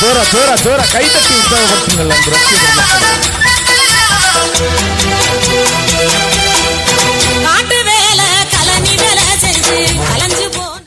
ஜோரா ஜோரா ஜோரா கைத்தட்டி உற்சாகப்படுத்துங்கள் அந்த காட்டு வேலை கலனி வேலை செஞ்சு